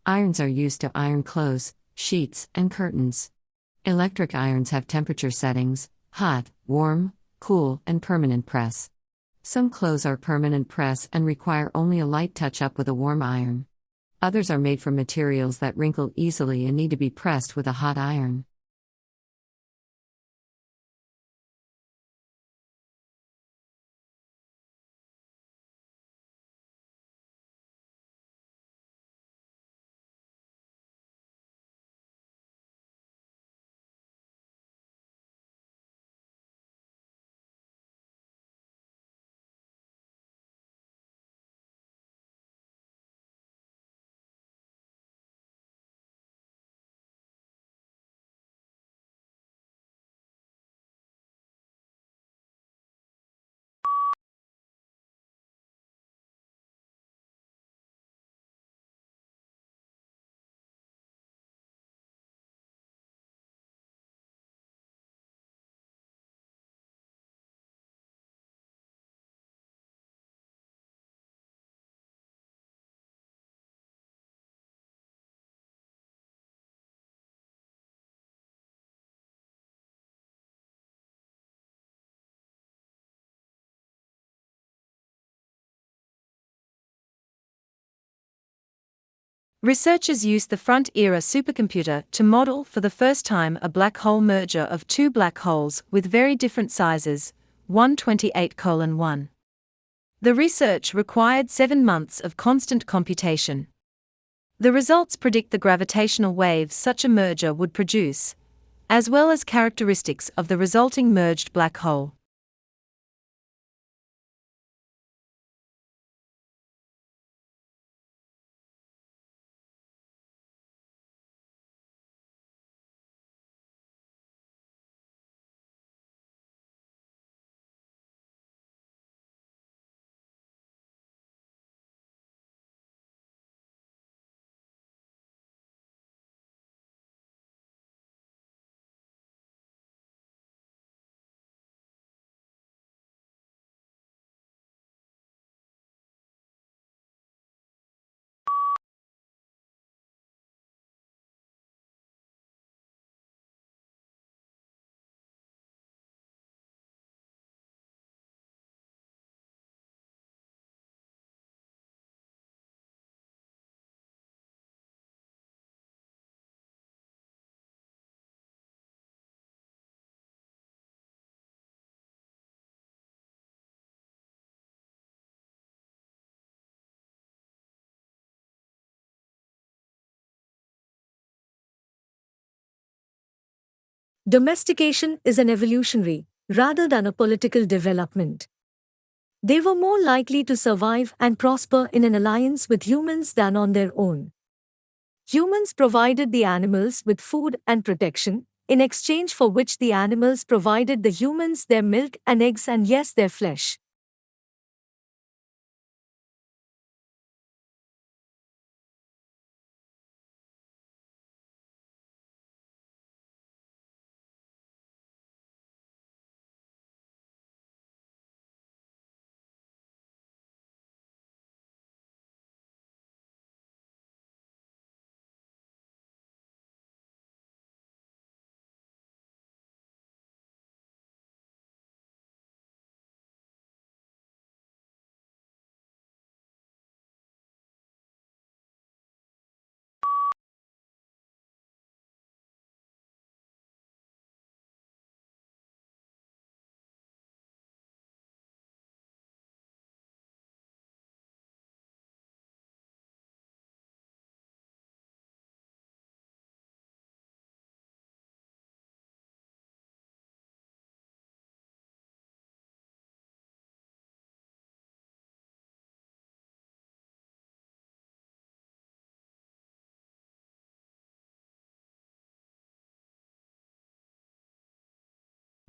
Irons are used to iron clothes, sheets, and curtains. Electric irons have temperature settings: hot, warm, cool, and permanent press. Some clothes are permanent press and require only a light touch-up with a warm iron. Others are made from materials that wrinkle easily and need to be pressed with a hot iron. Researchers used the front-era supercomputer to model for the first time a black hole merger of two black holes with very different sizes, 128:1. The research required 7 months of constant computation. The results predict the gravitational waves such a merger would produce, as well as characteristics of the resulting merged black hole. Domestication is an evolutionary, rather than a political development. They were more likely to survive and prosper in an alliance with humans than on their own. Humans provided the animals with food and protection, in exchange for which the animals provided the humans their milk and eggs and yes, their flesh.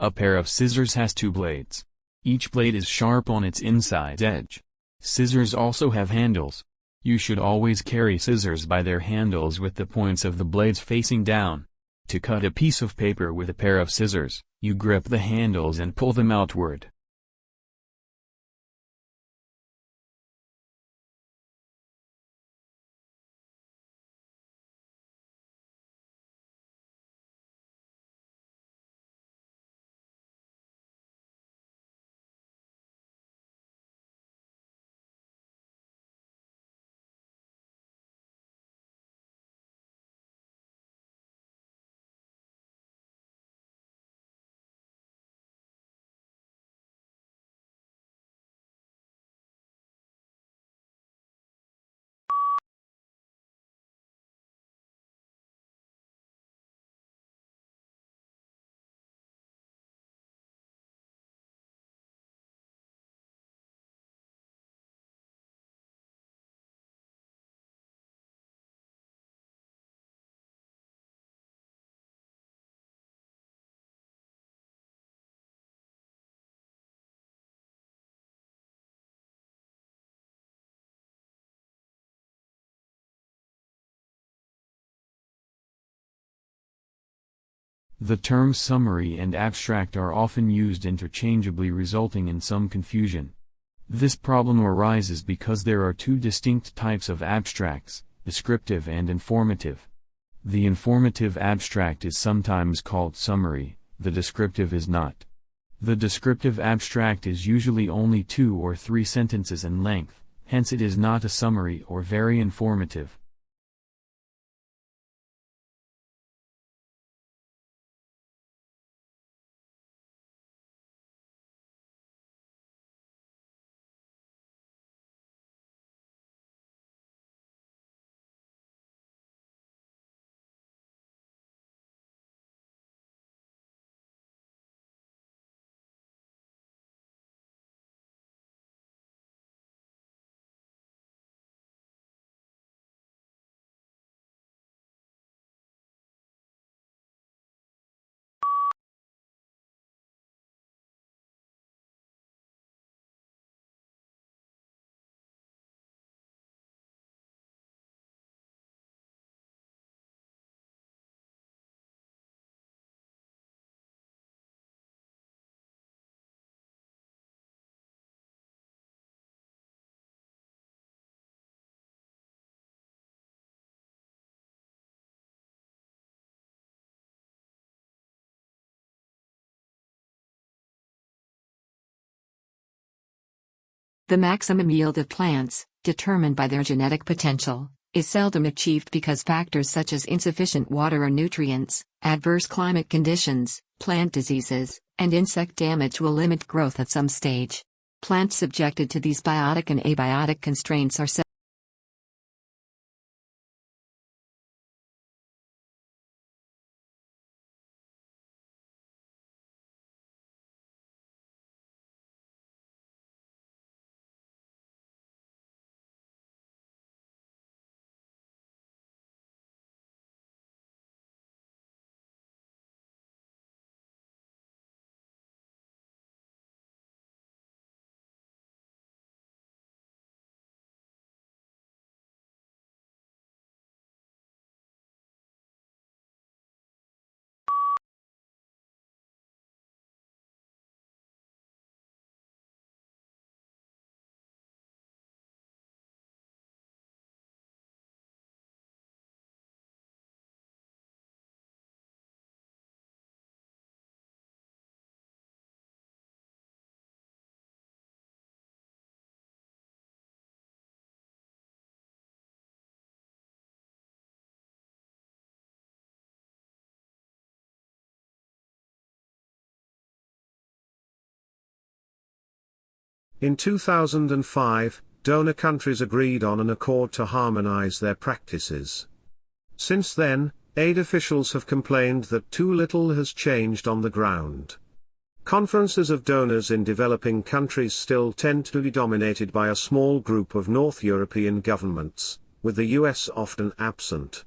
A pair of scissors has two blades. Each blade is sharp on its inside edge. Scissors also have handles. You should always carry scissors by their handles with the points of the blades facing down. To cut a piece of paper with a pair of scissors, you grip the handles and pull them outward. The terms summary and abstract are often used interchangeably, resulting in some confusion. This problem arises because there are two distinct types of abstracts, descriptive and informative. The informative abstract is sometimes called summary, the descriptive is not. The descriptive abstract is usually only 2 or 3 sentences in length, hence it is not a summary or very informative. The maximum yield of plants, determined by their genetic potential, is seldom achieved because factors such as insufficient water or nutrients, adverse climate conditions, plant diseases, and insect damage will limit growth at some stage. Plants subjected to these biotic and abiotic constraints are In 2005, donor countries agreed on an accord to harmonize their practices. Since then, aid officials have complained that too little has changed on the ground. Conferences of donors in developing countries still tend to be dominated by a small group of North European governments, with the US often absent.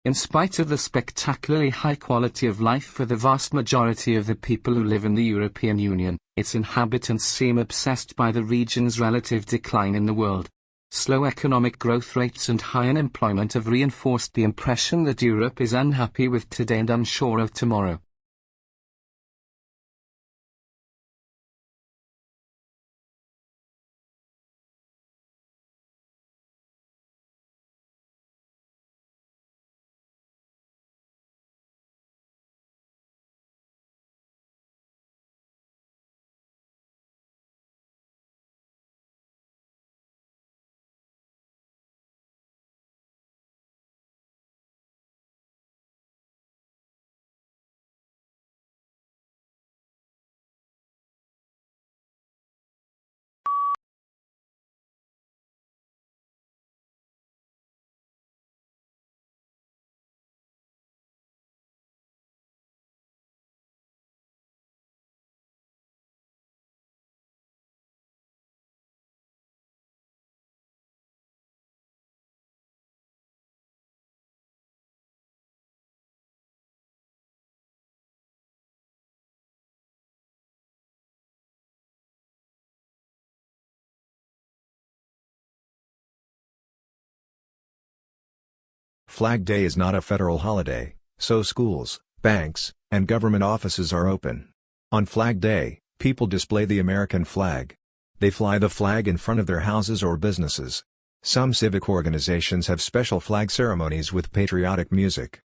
In spite of the spectacularly high quality of life for the vast majority of the people who live in the European Union, its inhabitants seem obsessed by the region's relative decline in the world. Slow economic growth rates and high unemployment have reinforced the impression that Europe is unhappy with today and unsure of tomorrow. Flag Day is not a federal holiday, so schools, banks, and government offices are open. On Flag Day, people display the American flag. They fly the flag in front of their houses or businesses. Some civic organizations have special flag ceremonies with patriotic music.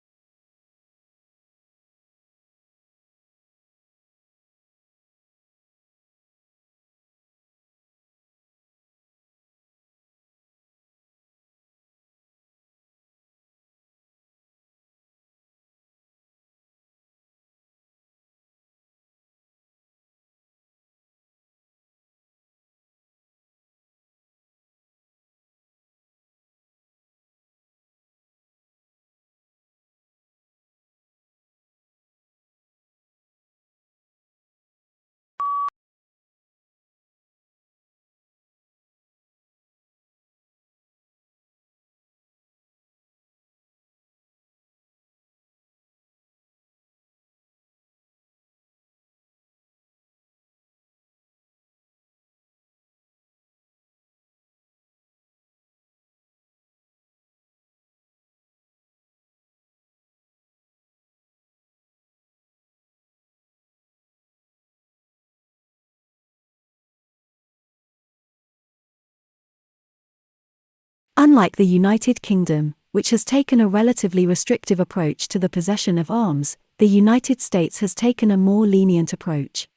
Unlike the United Kingdom, which has taken a relatively restrictive approach to the possession of arms, the United States has taken a more lenient approach.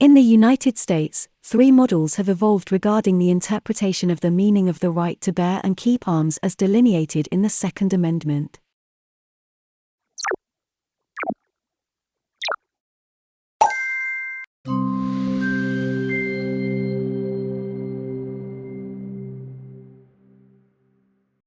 In the United States, 3 models have evolved regarding the interpretation of the meaning of the right to bear and keep arms as delineated in the Second Amendment.